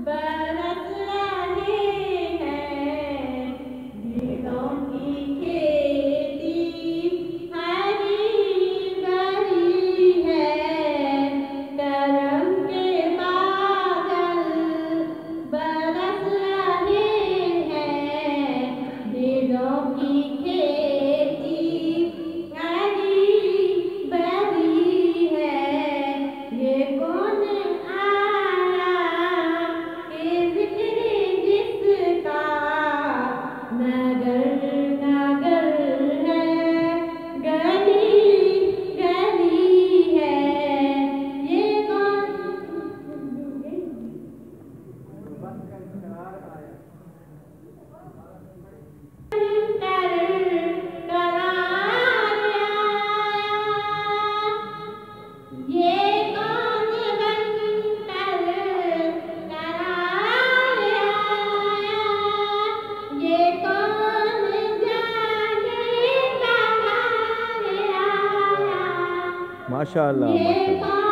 बरस रहे हैं दिलों की खेती हरी भरी है करम के बादल बरस रहे हैं दिलों की खेती हरी भरी है ये कौन आया के जिक्र जिसका नगर नगर है गली गली है ये कौन माशाअल्लाह माशाअल्लाह।